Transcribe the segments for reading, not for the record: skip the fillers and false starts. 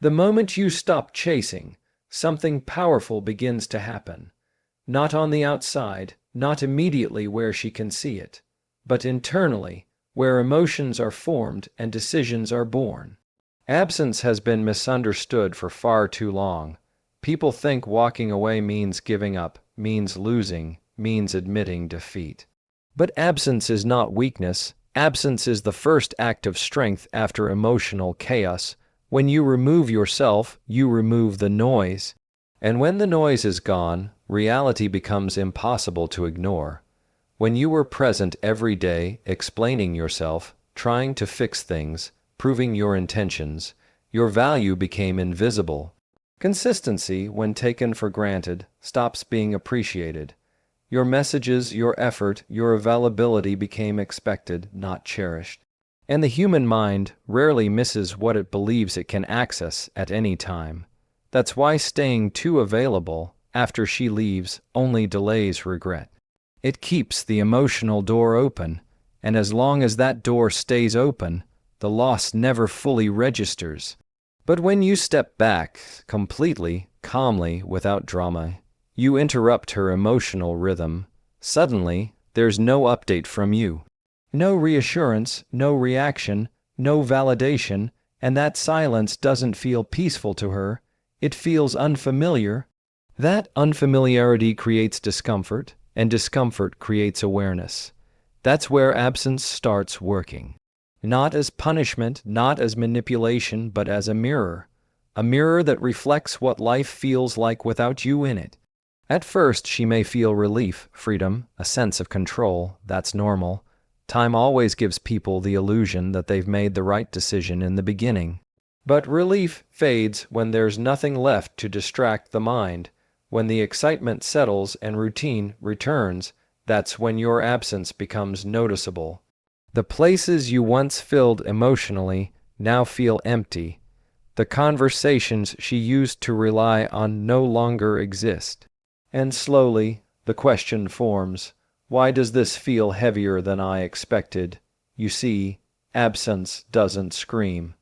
The moment you stop chasing, something powerful begins to happen. Not on the outside, not immediately where she can see it, but internally, where emotions are formed and decisions are born. Absence has been misunderstood for far too long. People think walking away means giving up, means losing, means admitting defeat. But absence is not weakness. Absence is the first act of strength after emotional chaos. When you remove yourself, you remove the noise. And when the noise is gone, reality becomes impossible to ignore. When you were present every day, explaining yourself, trying to fix things, proving your intentions, your value became invisible. Consistency, when taken for granted, stops being appreciated. Your messages, your effort, your availability became expected, not cherished. And the human mind rarely misses what it believes it can access at any time. That's why staying too available after she leaves only delays regret. It keeps the emotional door open, and as long as that door stays open, the loss never fully registers. But when you step back, completely, calmly, without drama, you interrupt her emotional rhythm. Suddenly, there's no update from you. No reassurance, no reaction, no validation, and that silence doesn't feel peaceful to her. It feels unfamiliar. That unfamiliarity creates discomfort, and discomfort creates awareness. That's where absence starts working. Not as punishment, not as manipulation, but as a mirror that reflects what life feels like without you in it. At first, she may feel relief, freedom, a sense of control. That's normal. Time always gives people the illusion that they've made the right decision in the beginning. But relief fades when there's nothing left to distract the mind. When the excitement settles and routine returns, that's when your absence becomes noticeable. The places you once filled emotionally now feel empty. The conversations she used to rely on no longer exist. And slowly, the question forms, why does this feel heavier than I expected? You see, absence doesn't scream.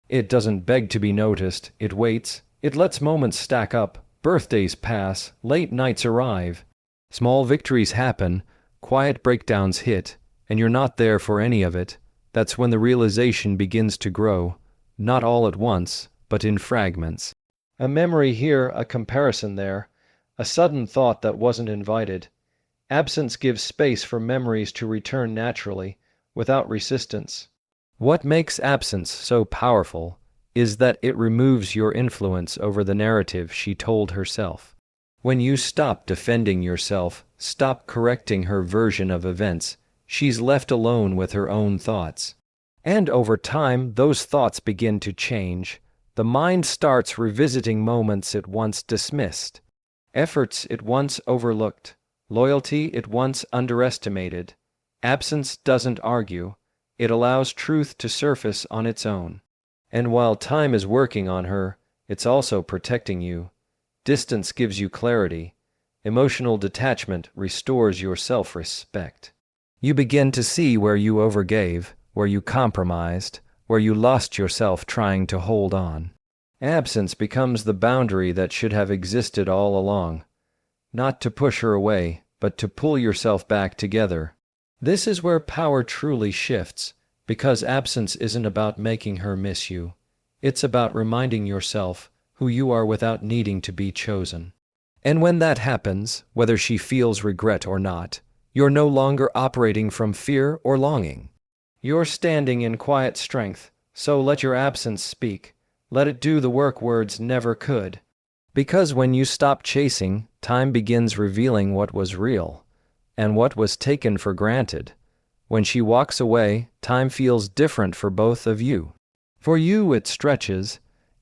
It doesn't beg to be noticed. It waits. It lets moments stack up. Birthdays pass. Late nights arrive. Small victories happen. Quiet breakdowns hit. And you're not there for any of it. That's when the realization begins to grow. Not all at once, but in fragments. A memory here, a comparison there. A sudden thought that wasn't invited. Absence gives space for memories to return naturally, without resistance. What makes absence so powerful is that it removes your influence over the narrative she told herself. When you stop defending yourself, stop correcting her version of events, she's left alone with her own thoughts. And over time, those thoughts begin to change. The mind starts revisiting moments it once dismissed, efforts it once overlooked, loyalty it once underestimated. Absence doesn't argue. It allows truth to surface on its own. And while time is working on her, it's also protecting you. Distance gives you clarity. Emotional detachment restores your self-respect. You begin to see where you overgave, where you compromised, where you lost yourself trying to hold on. Absence becomes the boundary that should have existed all along. Not to push her away, but to pull yourself back together. This is where power truly shifts, because absence isn't about making her miss you. It's about reminding yourself who you are without needing to be chosen. And when that happens, whether she feels regret or not, you're no longer operating from fear or longing. You're standing in quiet strength, so let your absence speak. Let it do the work words never could. Because when you stop chasing, time begins revealing what was real and what was taken for granted. When she walks away, time feels different for both of you. For you, it stretches.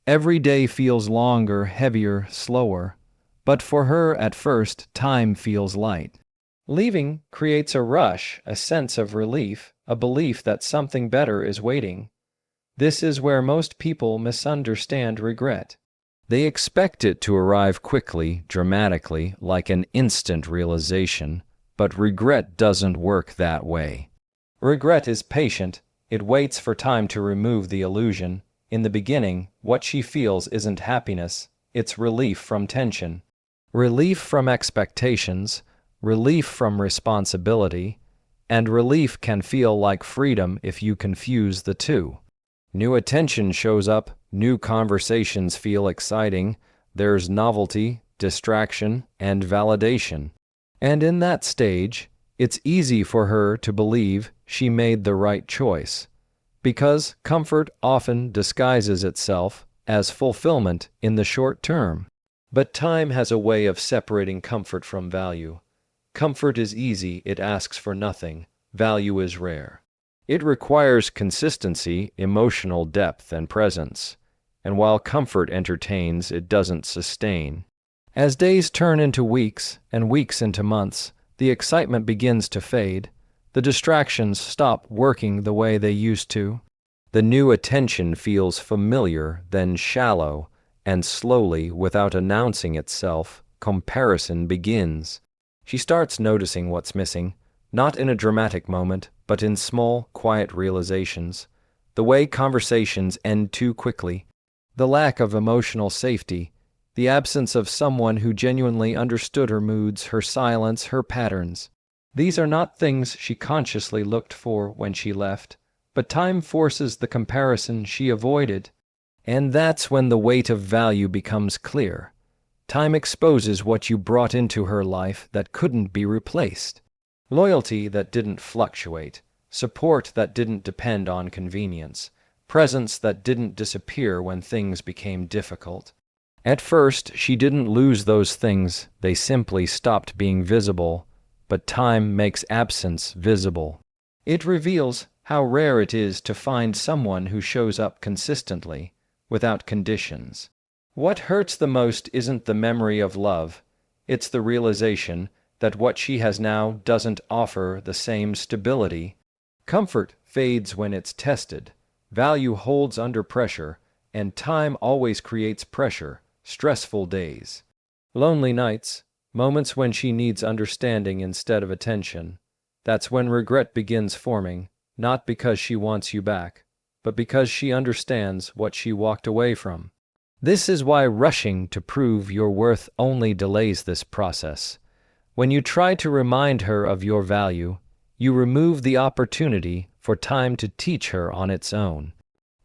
Every day feels longer, heavier, slower. But for her, at first, time feels light. Leaving creates a rush, a sense of relief, a belief that something better is waiting. This is where most people misunderstand regret. They expect it to arrive quickly, dramatically, like an instant realization, but regret doesn't work that way. Regret is patient. It waits for time to remove the illusion. In the beginning, what she feels isn't happiness, it's relief from tension. Relief from expectations, relief from responsibility, and relief can feel like freedom if you confuse the two. New attention shows up, new conversations feel exciting, there's novelty, distraction, and validation. And in that stage, it's easy for her to believe she made the right choice, because comfort often disguises itself as fulfillment in the short term. But time has a way of separating comfort from value. Comfort is easy, it asks for nothing. Value is rare. It requires consistency, emotional depth, and presence. And while comfort entertains, it doesn't sustain. As days turn into weeks and weeks into months, the excitement begins to fade. The distractions stop working the way they used to. The new attention feels familiar, then shallow, and slowly, without announcing itself, comparison begins. She starts noticing what's missing, not in a dramatic moment, but in small, quiet realizations. The way conversations end too quickly, the lack of emotional safety, the absence of someone who genuinely understood her moods, her silence, her patterns. These are not things she consciously looked for when she left, but time forces the comparison she avoided. And that's when the weight of value becomes clear. Time exposes what you brought into her life that couldn't be replaced. Loyalty that didn't fluctuate, support that didn't depend on convenience, presence that didn't disappear when things became difficult. At first, she didn't lose those things, they simply stopped being visible, but time makes absence visible. It reveals how rare it is to find someone who shows up consistently, without conditions. What hurts the most isn't the memory of love, it's the realization that what she has now doesn't offer the same stability. Comfort fades when it's tested, value holds under pressure, and time always creates pressure, stressful days. Lonely nights, moments when she needs understanding instead of attention. That's when regret begins forming, not because she wants you back, but because she understands what she walked away from. This is why rushing to prove your worth only delays this process. When you try to remind her of your value, you remove the opportunity for time to teach her on its own.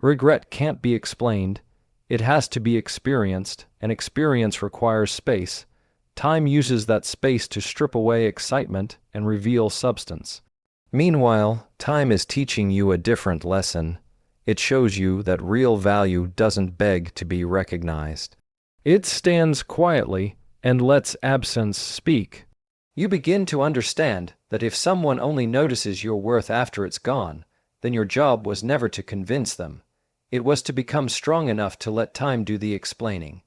Regret can't be explained, it has to be experienced, and experience requires space. Time uses that space to strip away excitement and reveal substance. Meanwhile, time is teaching you a different lesson. It shows you that real value doesn't beg to be recognized. It stands quietly and lets absence speak. You begin to understand that if someone only notices your worth after it's gone, then your job was never to convince them. It was to become strong enough to let time do the explaining.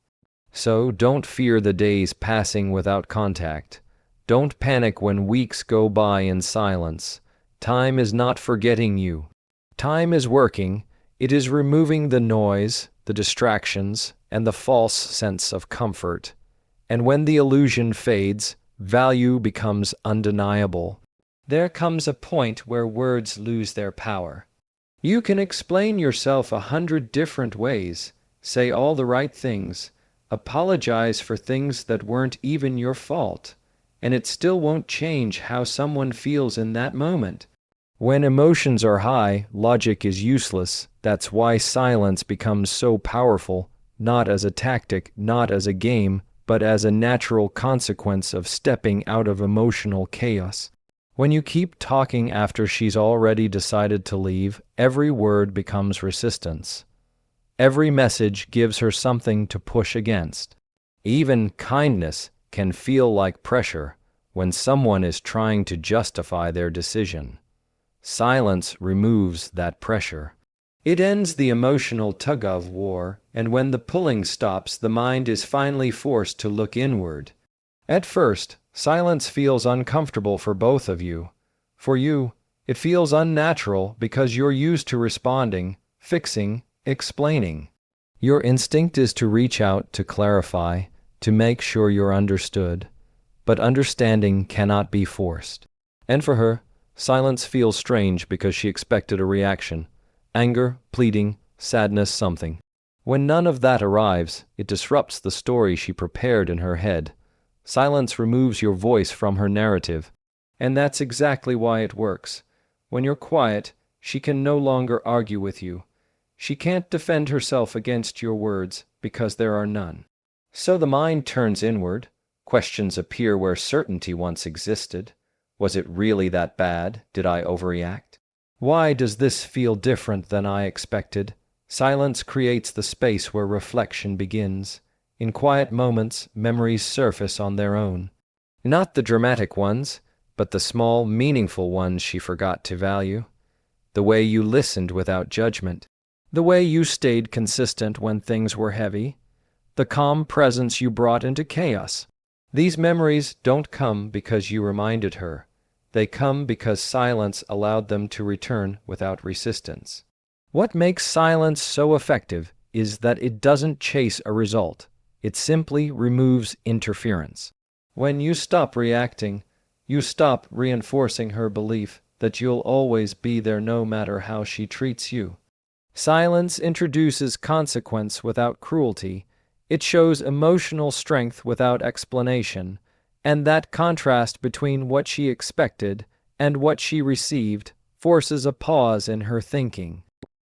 So don't fear the days passing without contact. Don't panic when weeks go by in silence. Time is not forgetting you. Time is working. It is removing the noise, the distractions, and the false sense of comfort. And when the illusion fades, value becomes undeniable. There comes a point where words lose their power. You can explain yourself 100 different ways, say all the right things, apologize for things that weren't even your fault, and it still won't change how someone feels in that moment. When emotions are high, logic is useless. That's why silence becomes so powerful, not as a tactic, not as a game, but as a natural consequence of stepping out of emotional chaos. When you keep talking after she's already decided to leave, every word becomes resistance. Every message gives her something to push against. Even kindness can feel like pressure when someone is trying to justify their decision. Silence removes that pressure. It ends the emotional tug-of-war, and when the pulling stops, the mind is finally forced to look inward. At first, silence feels uncomfortable for both of you. For you, it feels unnatural because you're used to responding, fixing, explaining. Your instinct is to reach out, to clarify, to make sure you're understood. But understanding cannot be forced. And for her, silence feels strange because she expected a reaction. Anger, pleading, sadness, something. When none of that arrives, it disrupts the story she prepared in her head. Silence removes your voice from her narrative. And that's exactly why it works. When you're quiet, she can no longer argue with you. She can't defend herself against your words because there are none. So the mind turns inward. Questions appear where certainty once existed. Was it really that bad? Did I overreact? Why does this feel different than I expected? Silence creates the space where reflection begins. In quiet moments, memories surface on their own. Not the dramatic ones, but the small, meaningful ones she forgot to value. The way you listened without judgment. The way you stayed consistent when things were heavy. The calm presence you brought into chaos. These memories don't come because you reminded her. They come because silence allowed them to return without resistance. What makes silence so effective is that it doesn't chase a result. It simply removes interference. When you stop reacting, you stop reinforcing her belief that you'll always be there no matter how she treats you. Silence introduces consequence without cruelty. It shows emotional strength without explanation, and that contrast between what she expected and what she received forces a pause in her thinking.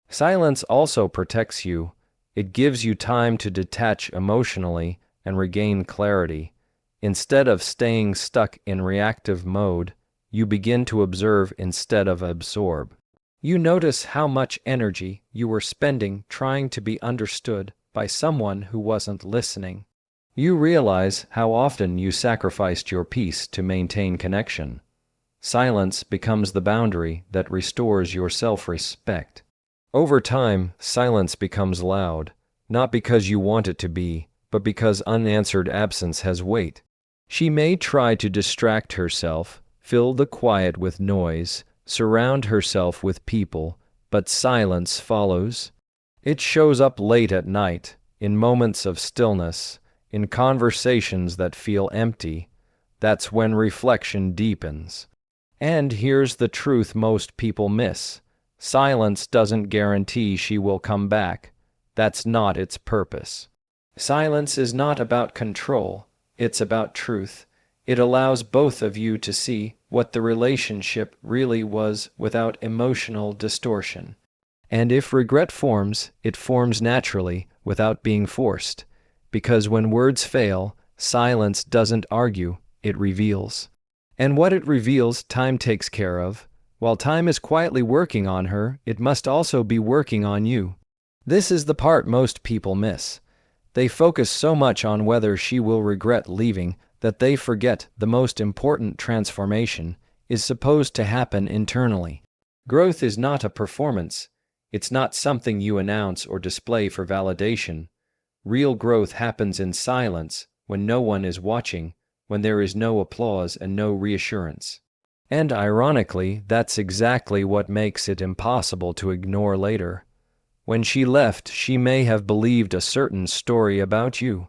Silence also protects you. It gives you time to detach emotionally and regain clarity. Instead of staying stuck in reactive mode, you begin to observe instead of absorb. You notice how much energy you were spending trying to be understood by someone who wasn't listening. You realize how often you sacrificed your peace to maintain connection. Silence becomes the boundary that restores your self-respect. Over time, silence becomes loud, not because you want it to be, but because unanswered absence has weight. She may try to distract herself, fill the quiet with noise, surround herself with people, but silence follows. It shows up late at night, in moments of stillness, in conversations that feel empty. That's when reflection deepens. And here's the truth most people miss. Silence doesn't guarantee she will come back. That's not its purpose. Silence is not about control, it's about truth. It allows both of you to see what the relationship really was without emotional distortion. And if regret forms, it forms naturally, without being forced. Because when words fail, silence doesn't argue, it reveals. And what it reveals, time takes care of. While time is quietly working on her, it must also be working on you. This is the part most people miss. They focus so much on whether she will regret leaving that they forget the most important transformation is supposed to happen internally. Growth is not a performance. It's not something you announce or display for validation. Real growth happens in silence, when no one is watching, when there is no applause and no reassurance. And ironically, that's exactly what makes it impossible to ignore later. When she left, she may have believed a certain story about you.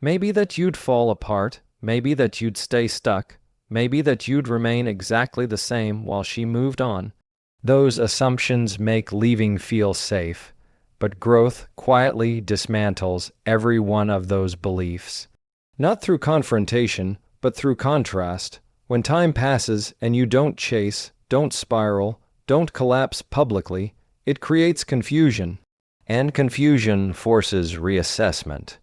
Maybe that you'd fall apart, maybe that you'd stay stuck, maybe that you'd remain exactly the same while she moved on. Those assumptions make leaving feel safe, but growth quietly dismantles every one of those beliefs. Not through confrontation, but through contrast. When time passes and you don't chase, don't spiral, don't collapse publicly, it creates confusion. And confusion forces reassessment.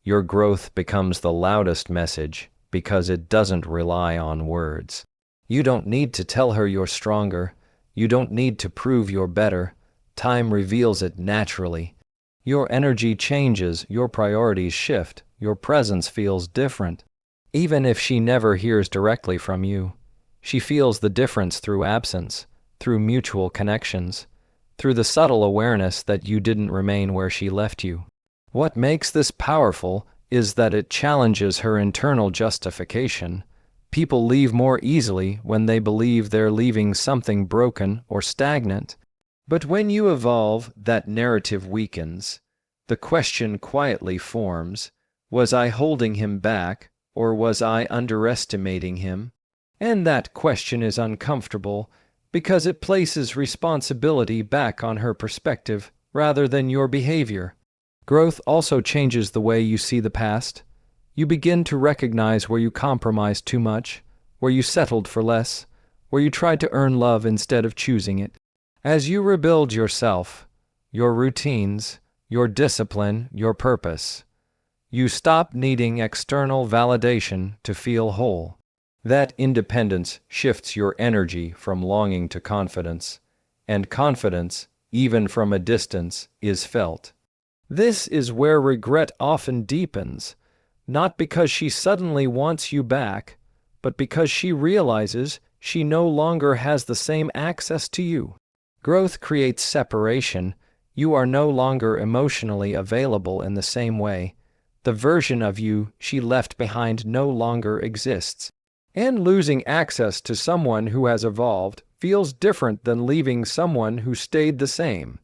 Your growth becomes the loudest message because it doesn't rely on words. You don't need to tell her you're stronger. You don't need to prove you're better. Time reveals it naturally. Your energy changes, your priorities shift, your presence feels different. Even if she never hears directly from you, she feels the difference through absence, through mutual connections, through the subtle awareness that you didn't remain where she left you. What makes this powerful is that it challenges her internal justification. People leave more easily when they believe they're leaving something broken or stagnant. But when you evolve, that narrative weakens. The question quietly forms, was I holding him back, or was I underestimating him? And that question is uncomfortable because it places responsibility back on her perspective rather than your behavior. Growth also changes the way you see the past. You begin to recognize where you compromised too much, where you settled for less, where you tried to earn love instead of choosing it. As you rebuild yourself, your routines, your discipline, your purpose, you stop needing external validation to feel whole. That independence shifts your energy from longing to confidence, and confidence, even from a distance, is felt. This is where regret often deepens, not because she suddenly wants you back, but because she realizes she no longer has the same access to you. Growth creates separation. You are no longer emotionally available in the same way. The version of you she left behind no longer exists. And losing access to someone who has evolved feels different than leaving someone who stayed the same.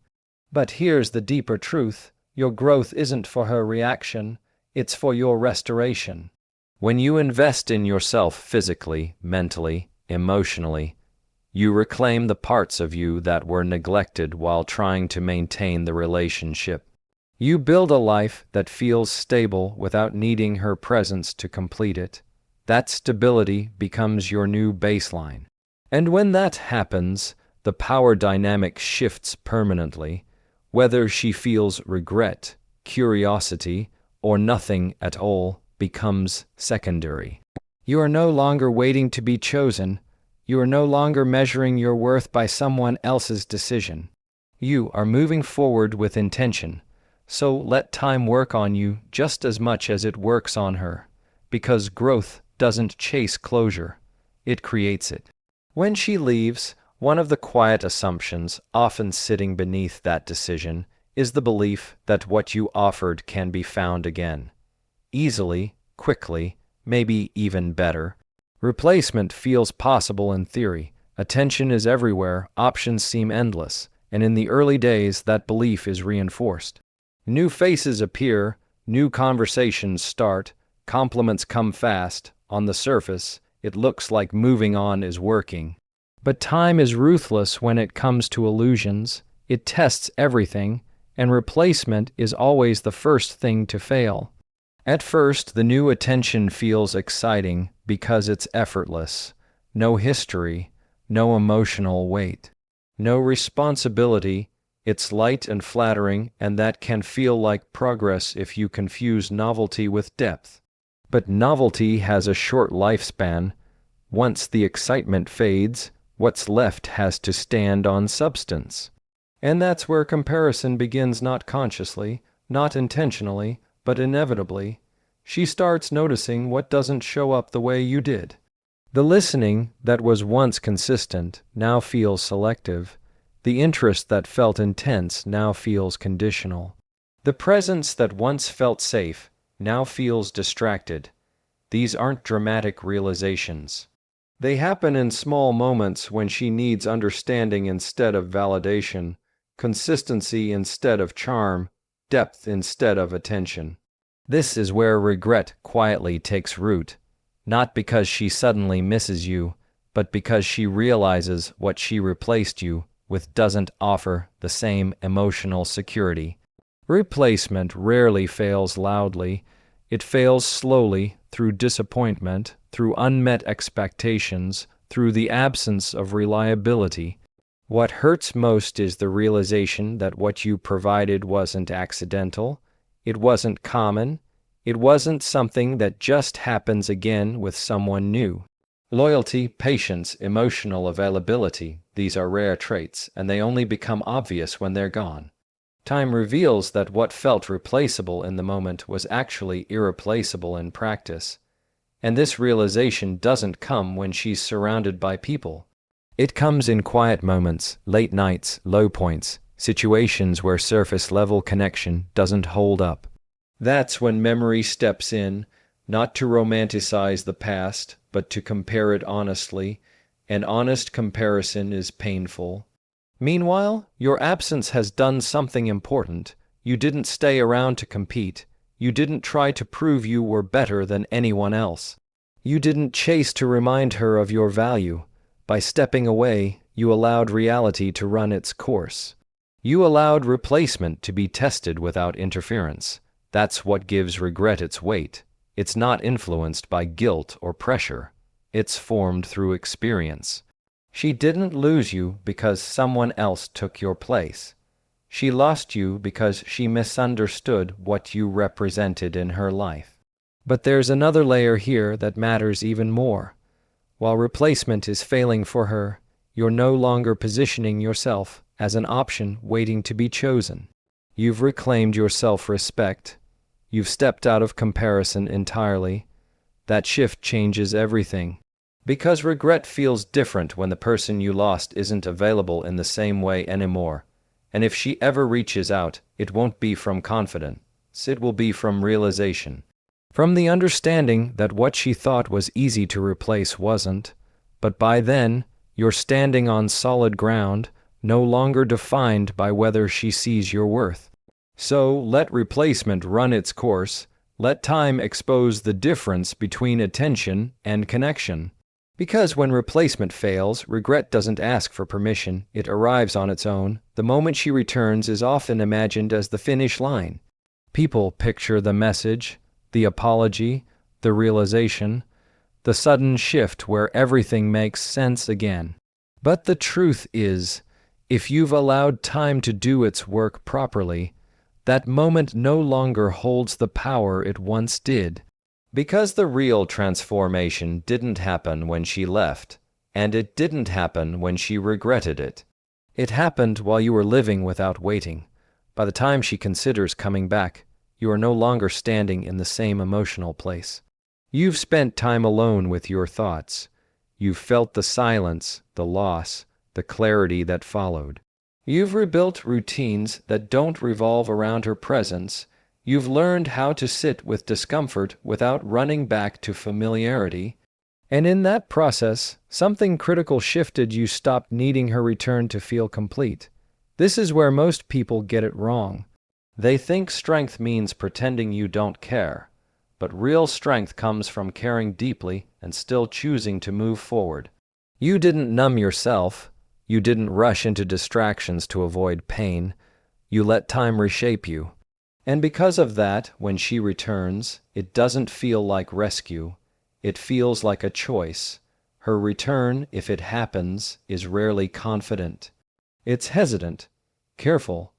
But here's the deeper truth. Your growth isn't for her reaction, it's for your restoration. When you invest in yourself physically, mentally, emotionally, you reclaim the parts of you that were neglected while trying to maintain the relationship. You build a life that feels stable without needing her presence to complete it. That stability becomes your new baseline. And when that happens, the power dynamic shifts permanently. Whether she feels regret, curiosity, or nothing at all becomes secondary. You are no longer waiting to be chosen. You are no longer measuring your worth by someone else's decision. You are moving forward with intention. So let time work on you just as much as it works on her, because growth doesn't chase closure, it creates it. When she leaves, one of the quiet assumptions often sitting beneath that decision is the belief that what you offered can be found again. Easily, quickly, maybe even better. Replacement feels possible in theory. Attention is everywhere, options seem endless, and in the early days that belief is reinforced. New faces appear, new conversations start, compliments come fast. On the surface, it looks like moving on is working. But time is ruthless when it comes to illusions. It tests everything, and replacement is always the first thing to fail. At first, the new attention feels exciting because it's effortless. No history, no emotional weight, no responsibility. It's light and flattering, and that can feel like progress if you confuse novelty with depth. But novelty has a short lifespan. Once the excitement fades, what's left has to stand on substance. And that's where comparison begins, not consciously, not intentionally, but inevitably. She starts noticing what doesn't show up the way you did. The listening that was once consistent now feels selective. The interest that felt intense now feels conditional. The presence that once felt safe now feels distracted. These aren't dramatic realizations. They happen in small moments when she needs understanding instead of validation, consistency instead of charm, depth instead of attention. This is where regret quietly takes root, not because she suddenly misses you, but because she realizes what she replaced you with doesn't offer the same emotional security. Replacement rarely fails loudly. It fails slowly, through disappointment, through unmet expectations, through the absence of reliability. What hurts most is the realization that what you provided wasn't accidental, it wasn't common, it wasn't something that just happens again with someone new. Loyalty, patience, emotional availability, these are rare traits, and they only become obvious when they're gone. Time reveals that what felt replaceable in the moment was actually irreplaceable in practice. And this realization doesn't come when she's surrounded by people. It comes in quiet moments, late nights, low points, situations where surface-level connection doesn't hold up. That's when memory steps in, not to romanticize the past, but to compare it honestly. An honest comparison is painful. Meanwhile, your absence has done something important. You didn't stay around to compete. You didn't try to prove you were better than anyone else. You didn't chase to remind her of your value. By stepping away, you allowed reality to run its course. You allowed replacement to be tested without interference. That's what gives regret its weight. It's not influenced by guilt or pressure. It's formed through experience. She didn't lose you because someone else took your place. She lost you because she misunderstood what you represented in her life. But there's another layer here that matters even more. While replacement is failing for her, you're no longer positioning yourself as an option waiting to be chosen. You've reclaimed your self-respect. You've stepped out of comparison entirely. That shift changes everything. Because regret feels different when the person you lost isn't available in the same way anymore. And if she ever reaches out, it won't be from confidence. It will be from realization. From the understanding that what she thought was easy to replace wasn't. But by then, you're standing on solid ground, no longer defined by whether she sees your worth. So let replacement run its course. Let time expose the difference between attention and connection. Because when replacement fails, regret doesn't ask for permission, it arrives on its own. The moment she returns is often imagined as the finish line. People picture the message, the apology, the realization, the sudden shift where everything makes sense again. But the truth is, if you've allowed time to do its work properly, that moment no longer holds the power it once did. Because the real transformation didn't happen when she left, and it didn't happen when she regretted it. It happened while you were living without waiting. By the time she considers coming back, you are no longer standing in the same emotional place. You've spent time alone with your thoughts. You've felt the silence, the loss, the clarity that followed. You've rebuilt routines that don't revolve around her presence. You've learned how to sit with discomfort without running back to familiarity. And in that process, something critical shifted. You stopped needing her return to feel complete. This is where most people get it wrong. They think strength means pretending you don't care. But real strength comes from caring deeply and still choosing to move forward. You didn't numb yourself. You didn't rush into distractions to avoid pain. You let time reshape you. And because of that, when she returns, it doesn't feel like rescue. It feels like a choice. Her return, if it happens, is rarely confident. It's hesitant, careful,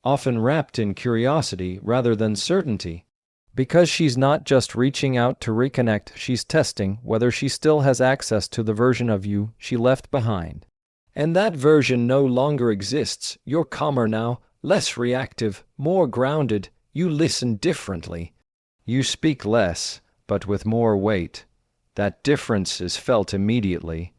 often wrapped in curiosity rather than certainty. Because she's not just reaching out to reconnect, she's testing whether she still has access to the version of you she left behind. And that version no longer exists. You're calmer now, less reactive, more grounded. You listen differently. You speak less, but with more weight. That difference is felt immediately.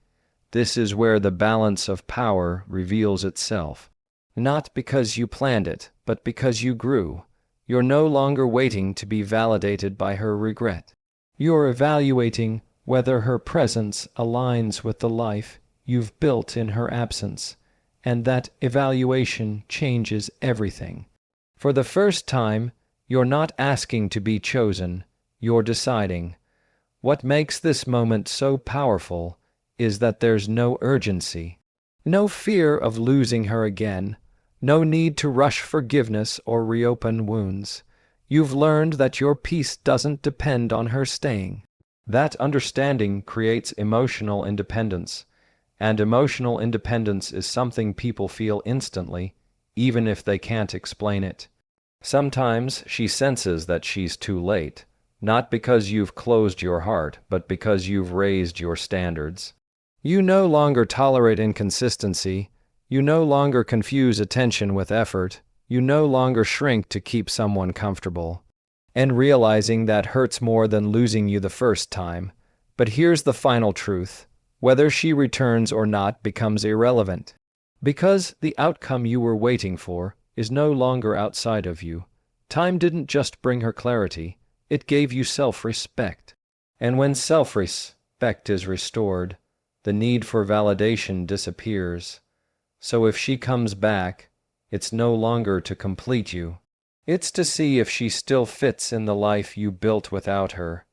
This is where the balance of power reveals itself. Not because you planned it, but because you grew. You're no longer waiting to be validated by her regret. You're evaluating whether her presence aligns with the life you've built in her absence, and that evaluation changes everything. For the first time, you're not asking to be chosen, you're deciding. What makes this moment so powerful is that there's no urgency, no fear of losing her again, no need to rush forgiveness or reopen wounds. You've learned that your peace doesn't depend on her staying. That understanding creates emotional independence, and emotional independence is something people feel instantly, even if they can't explain it. Sometimes she senses that she's too late, not because you've closed your heart, but because you've raised your standards. You no longer tolerate inconsistency. You no longer confuse attention with effort. You no longer shrink to keep someone comfortable. And realizing that hurts more than losing you the first time. But here's the final truth. Whether she returns or not becomes irrelevant. Because the outcome you were waiting for is no longer outside of you. Time didn't just bring her clarity, it gave you self-respect. And when self-respect is restored, the need for validation disappears. So if she comes back, it's no longer to complete you. It's to see if she still fits in the life you built without her.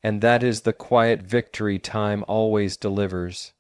And that is the quiet victory time always delivers.